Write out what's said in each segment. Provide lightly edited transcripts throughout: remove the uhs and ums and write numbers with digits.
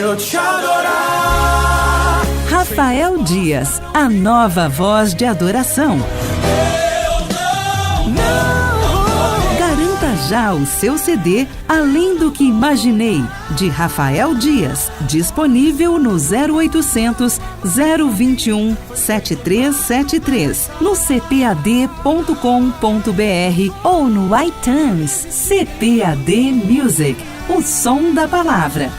quero te adorar. Rafael Dias, a nova voz de adoração. Garanta já o seu CD Além do que Imaginei, de Rafael Dias, disponível no 0800 021 7373, no cpad.com.br ou no iTunes. CPAD Music, o som da palavra.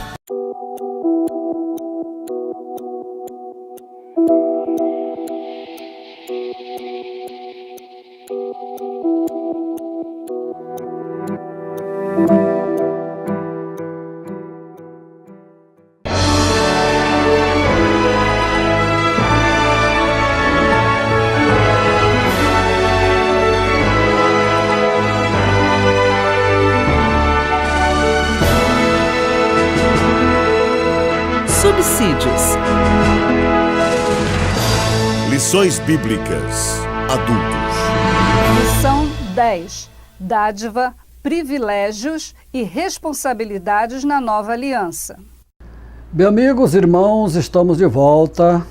Subsídios. Lições Bíblicas Adultos. Lição 10. Dádiva, privilégios e responsabilidades na nova aliança. Bem, amigos, irmãos, estamos de volta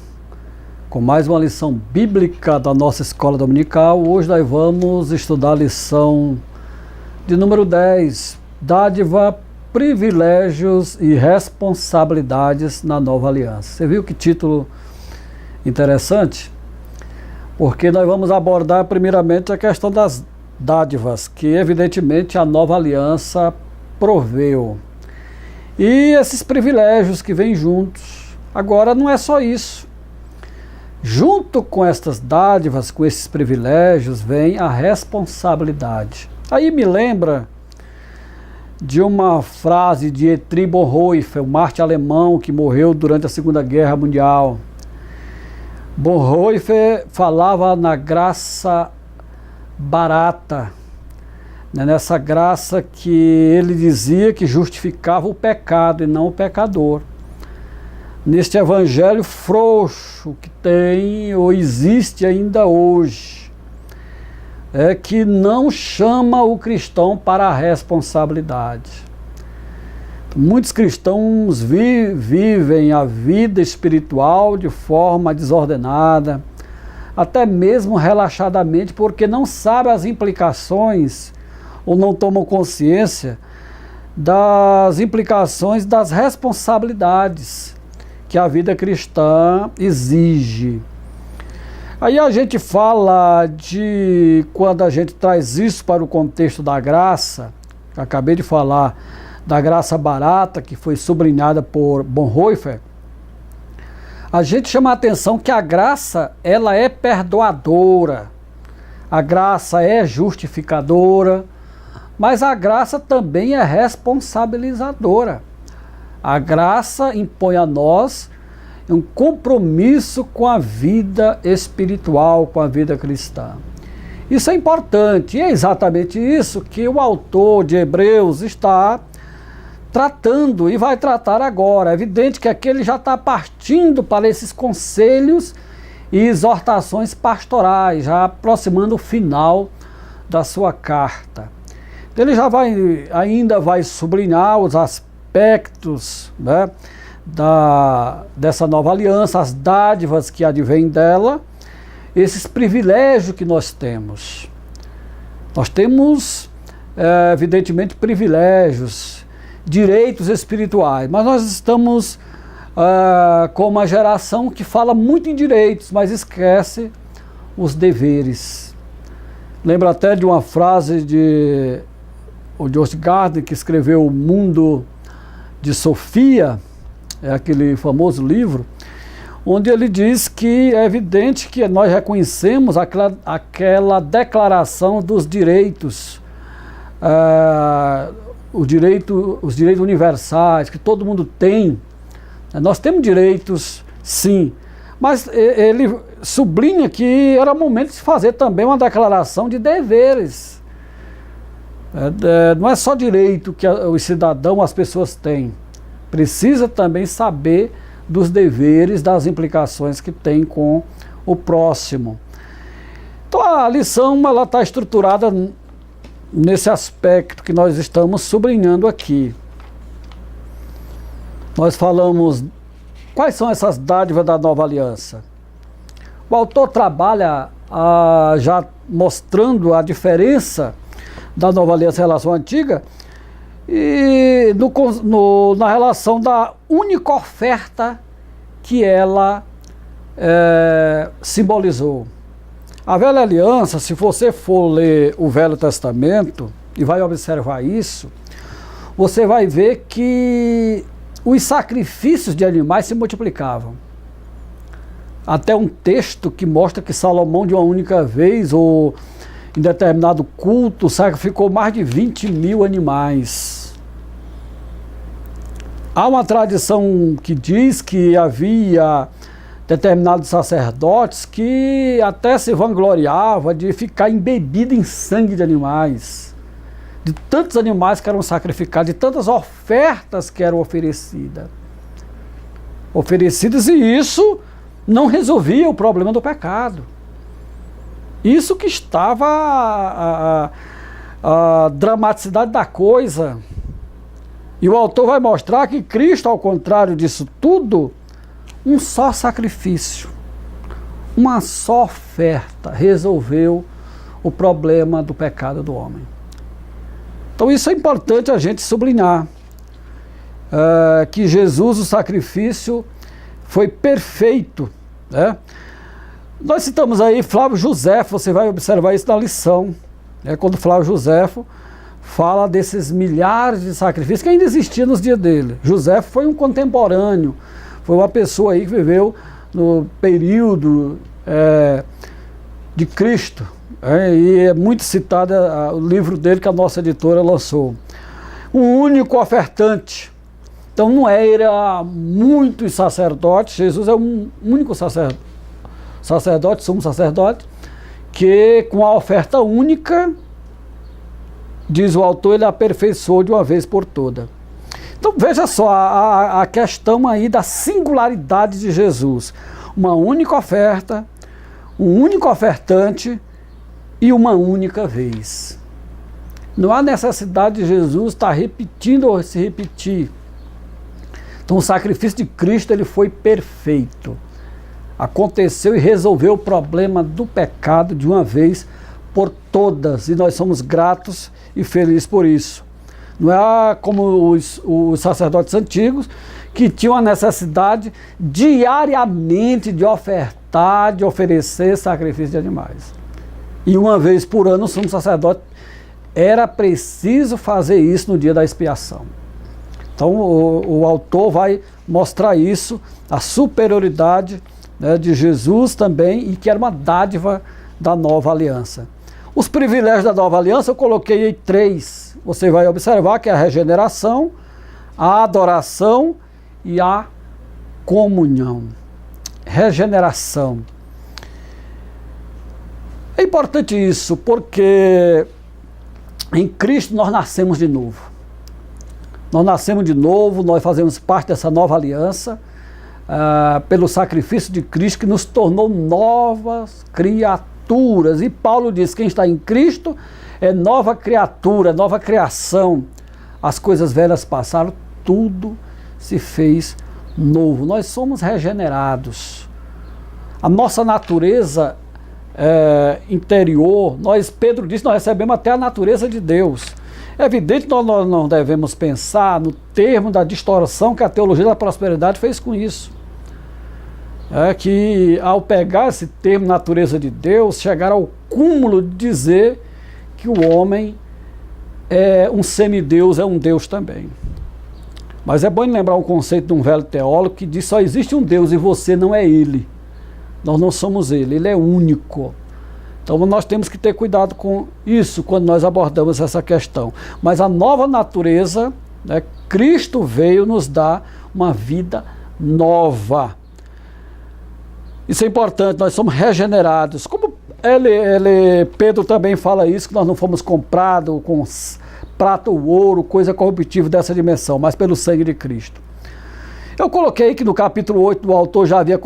com mais uma lição bíblica da nossa escola dominical. Hoje nós vamos estudar a lição de número 10, Dádiva, privilégios e responsabilidades na nova aliança. Você viu que título interessante? Porque nós vamos abordar primeiramente a questão das dádivas, que evidentemente a nova aliança proveu. E esses privilégios que vêm juntos. Agora não é só isso. Junto com estas dádivas, com esses privilégios, vem a responsabilidade. Aí me lembra de uma frase de Dietrich Bonhoeffer, um mártir alemão que morreu durante a Segunda Guerra Mundial. Bonhoeffer falava na graça barata, né, nessa graça que ele dizia que justificava o pecado e não o pecador. Neste evangelho frouxo que tem ou existe ainda hoje, que não chama o cristão para a responsabilidade. Muitos cristãos vivem a vida espiritual de forma desordenada, até mesmo relaxadamente, porque não sabem as implicações ou não tomam consciência das implicações das responsabilidades que a vida cristã exige. Aí a gente fala de, quando a gente traz isso para o contexto da graça, acabei de falar da graça barata, que foi sublinhada por Bonhoeffer, a gente chama a atenção que a graça, ela é perdoadora, a graça é justificadora, mas a graça também é responsabilizadora. A graça impõe a nós um compromisso com a vida espiritual, com a vida cristã. Isso é importante, e é exatamente isso que o autor de Hebreus está tratando e vai tratar agora. É evidente que aqui ele já está partindo para esses conselhos e exortações pastorais, já aproximando o final da sua carta. Ele já ainda vai sublinhar os aspectos, né, dessa nova aliança, as dádivas que advêm dela, esses privilégios que nós temos. Nós temos, evidentemente, privilégios, direitos espirituais, mas nós estamos com uma geração que fala muito em direitos, mas esquece os deveres. Lembro até de uma frase de George Gardner, que escreveu O Mundo de Sofia, é aquele famoso livro, onde ele diz que é evidente que nós reconhecemos aquela declaração dos direitos, os direitos universais, que todo mundo tem. Nós temos direitos, sim, mas ele sublinha que era momento de se fazer também uma declaração de deveres. Não é só direito que os cidadãos, as pessoas têm. Precisa também saber dos deveres, das implicações que tem com o próximo. Então a lição está estruturada nesse aspecto que nós estamos sublinhando aqui. nós falamos quais são essas dádivas da nova aliança. O autor trabalha já mostrando a diferença da nova aliança em relação à antiga e na relação da única oferta que ela simbolizou. A velha aliança, se você for ler o Velho Testamento e vai observar isso, você vai ver que os sacrifícios de animais se multiplicavam. Até um texto que mostra que Salomão, de uma única vez, ou em determinado culto, sacrificou mais de 20 mil animais. Há uma tradição que diz que havia determinados sacerdotes que até se vangloriavam de ficar embebido em sangue de animais, de tantos animais que eram sacrificados, de tantas ofertas que eram oferecidas, e isso não resolvia o problema do pecado. Isso que estava a dramaticidade da coisa. E o autor vai mostrar que Cristo, ao contrário disso tudo, um só sacrifício, uma só oferta resolveu o problema do pecado do homem. Então isso é importante a gente sublinhar, que Jesus, o sacrifício, foi perfeito, né? Nós citamos aí Flávio Josefo, você vai observar isso na lição, né? Quando Flávio Josefo fala desses milhares de sacrifícios que ainda existiam nos dias dele. Josefo foi um contemporâneo, foi uma pessoa aí que viveu no período de Cristo, e é muito citado o livro dele que a nossa editora lançou. Um único ofertante. Então não era muitos sacerdotes, Jesus é um único sacerdote, sumo sacerdote, que com a oferta única, diz o autor, ele aperfeiçoou de uma vez por toda. Então veja só a questão aí da singularidade de Jesus. Uma única oferta, um único ofertante e uma única vez. Não há necessidade de Jesus estar repetindo ou se repetir. Então o sacrifício de Cristo ele foi perfeito. Aconteceu e resolveu o problema do pecado de uma vez por todas. E nós somos gratos e felizes por isso. Não é como os sacerdotes antigos, que tinham a necessidade diariamente de ofertar, de oferecer sacrifício de animais. E uma vez por ano o sumo sacerdote era preciso fazer isso no dia da expiação. Então o autor vai mostrar isso, a superioridade, né, de Jesus também, e que era uma dádiva da nova aliança. Os privilégios da nova aliança eu coloquei aí 3. Você vai observar que é a regeneração, a adoração e a comunhão. Regeneração. É importante isso, porque em Cristo nós nascemos de novo. Nós nascemos de novo, nós fazemos parte dessa nova aliança, pelo sacrifício de Cristo, que nos tornou novas criaturas. E Paulo diz: quem está em Cristo é nova criatura, nova criação. As coisas velhas passaram, tudo se fez novo. Nós somos regenerados. A nossa natureza interior, Pedro disse, nós recebemos até a natureza de Deus. É evidente que nós não devemos pensar no termo da distorção que a teologia da prosperidade fez com isso. É que ao pegar esse termo natureza de Deus, chegar ao cúmulo de dizer que o homem é um semideus, é um Deus também. Mas é bom lembrar um conceito de um velho teólogo que diz: só existe um Deus e você não é ele. Nós não somos ele, ele é único. Então nós temos que ter cuidado com isso quando nós abordamos essa questão. Mas a nova natureza, né, Cristo veio nos dar uma vida nova. Isso é importante, nós somos regenerados. Como Pedro também fala isso, que nós não fomos comprados com prata ou ouro, coisa corruptível dessa dimensão, mas pelo sangue de Cristo. Eu coloquei que no capítulo 8 o autor já havia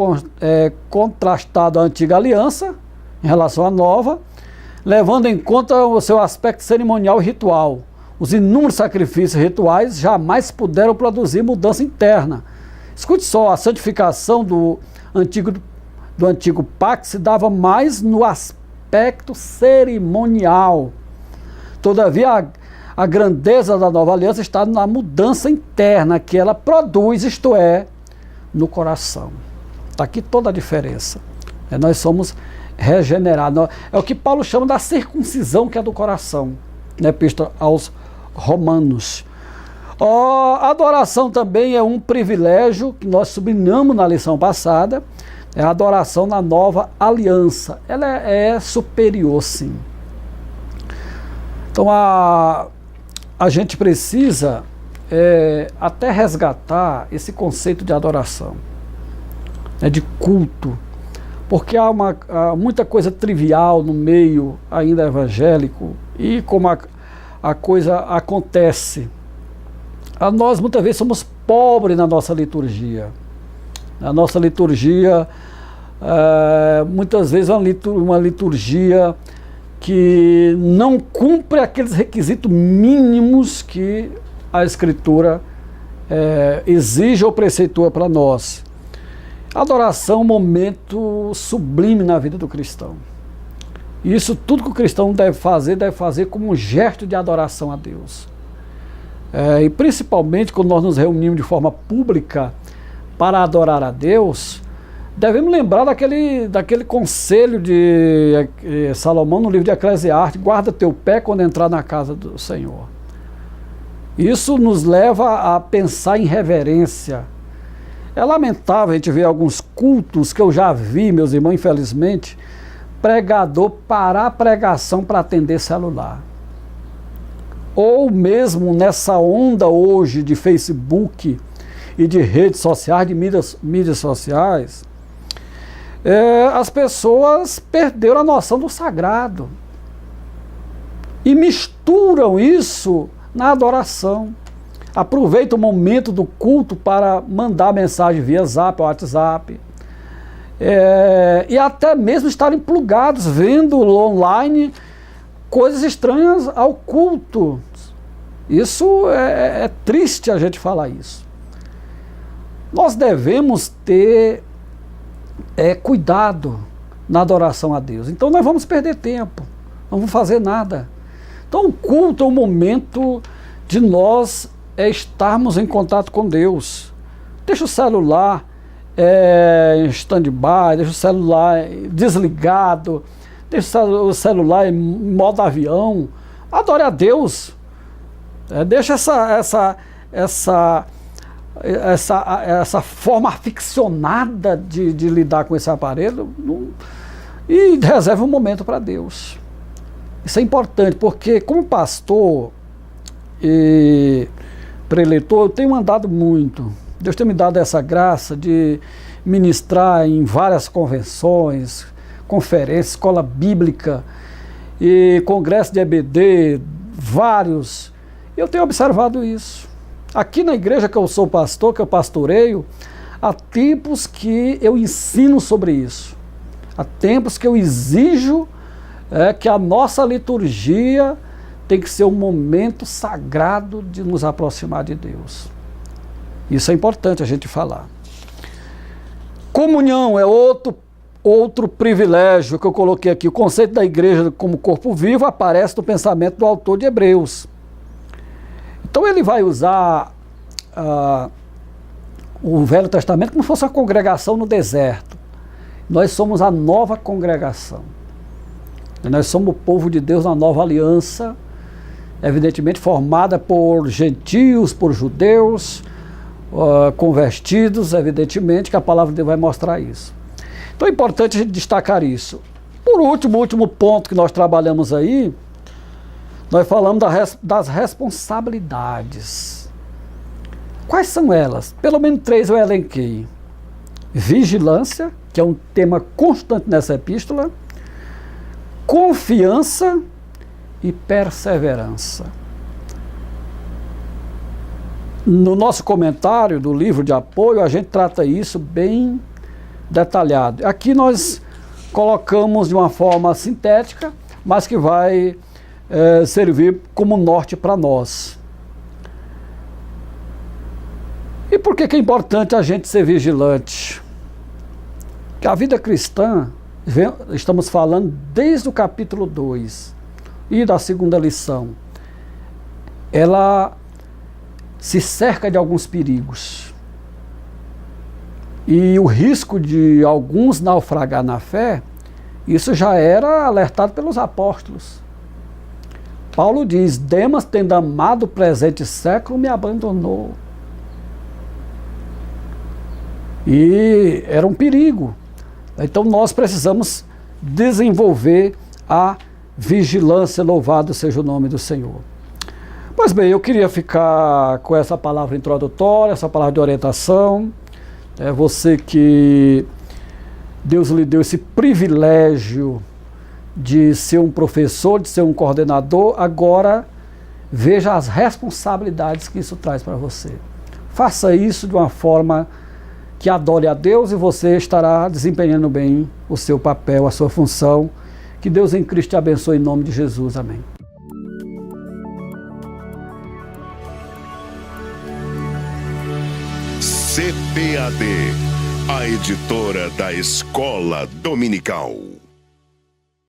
contrastado a antiga aliança em relação à nova, levando em conta o seu aspecto cerimonial e ritual. Os inúmeros sacrifícios rituais jamais puderam produzir mudança interna, Escute só, a santificação do antigo pacto se dava mais no aspecto cerimonial. Todavia, a grandeza da nova aliança está na mudança interna que ela produz, isto é, no coração. Está aqui toda a diferença. Nós somos regenerados. É o que Paulo chama da circuncisão, que é do coração, na Epístola aos Romanos. A adoração também é um privilégio que nós sublinhamos na lição passada. É a adoração na nova aliança. Ela é superior, sim. Então a gente precisa até resgatar esse conceito de adoração, de culto, porque há muita coisa trivial no meio ainda evangélico, e como a coisa acontece. Nós muitas vezes somos pobres na nossa liturgia. A nossa liturgia, muitas vezes, é uma liturgia que não cumpre aqueles requisitos mínimos que a Escritura exige ou preceitua para nós. A adoração é um momento sublime na vida do cristão. E isso tudo que o cristão deve fazer como um gesto de adoração a Deus. E principalmente quando nós nos reunimos de forma pública para adorar a Deus, devemos lembrar daquele conselho de Salomão no livro de Eclesiastes: guarda teu pé quando entrar na casa do Senhor. Isso nos leva a pensar em reverência. É lamentável a gente ver alguns cultos que eu já vi, meus irmãos, infelizmente, pregador parar a pregação para atender celular. Ou mesmo nessa onda hoje de Facebook e de redes sociais, de mídias sociais, as pessoas perderam a noção do sagrado e misturam isso na adoração. Aproveita o momento do culto para mandar mensagem via Zap ou WhatsApp, e até mesmo estarem plugados, vendo online coisas estranhas ao culto. Isso é triste a gente falar isso. Nós devemos ter cuidado na adoração a Deus. Então nós vamos perder tempo, não vamos fazer nada. Então o culto é o momento de nós estarmos em contato com Deus. Deixa o celular em stand-by, deixa o celular desligado, deixa o celular em modo avião. Adore a Deus. Deixa essa forma aficionada de lidar com esse aparelho e reserve um momento para Deus. Isso é importante, porque como pastor e preletor, eu tenho andado muito. Deus tem me dado essa graça de ministrar em várias convenções, conferências, escola bíblica e congresso de EBD, vários. Eu tenho observado isso. Aqui na igreja que eu sou pastor, que eu pastoreio, há tempos que eu ensino sobre isso. Há tempos que eu exijo que a nossa liturgia tem que ser um momento sagrado de nos aproximar de Deus. Isso é importante a gente falar. Comunhão é outro privilégio que eu coloquei aqui. O conceito da igreja como corpo vivo aparece no pensamento do autor de Hebreus. Então ele vai usar o Velho Testamento como se fosse uma congregação no deserto. Nós somos a nova congregação. Nós somos o povo de Deus na nova aliança, evidentemente formada por gentios, por judeus, convertidos, evidentemente, que a palavra de Deus vai mostrar isso. Então é importante a gente destacar isso. Por último, o último ponto que nós trabalhamos aí, nós falamos das responsabilidades. Quais são elas? Pelo menos 3 eu elenquei. Vigilância, que é um tema constante nessa epístola. Confiança e perseverança. No nosso comentário do livro de apoio, a gente trata isso bem detalhado. Aqui nós colocamos de uma forma sintética, mas que vai servir como norte para nós. E por que é importante a gente ser vigilante? Que a vida cristã, estamos falando desde o capítulo 2 e da segunda lição, ela se cerca de alguns perigos. E o risco de alguns naufragar na fé, isso já era alertado pelos apóstolos. Paulo diz: Demas, tendo amado o presente século, me abandonou. E era um perigo. Então nós precisamos desenvolver a vigilância. Louvado seja o nome do Senhor. Pois bem, eu queria ficar com essa palavra introdutória, essa palavra de orientação. Você que Deus lhe deu esse privilégio de ser um professor, de ser um coordenador, agora veja as responsabilidades que isso traz para você. Faça isso de uma forma que adore a Deus e você estará desempenhando bem o seu papel, a sua função. Que Deus em Cristo te abençoe em nome de Jesus. Amém. CPAD, a editora da Escola Dominical.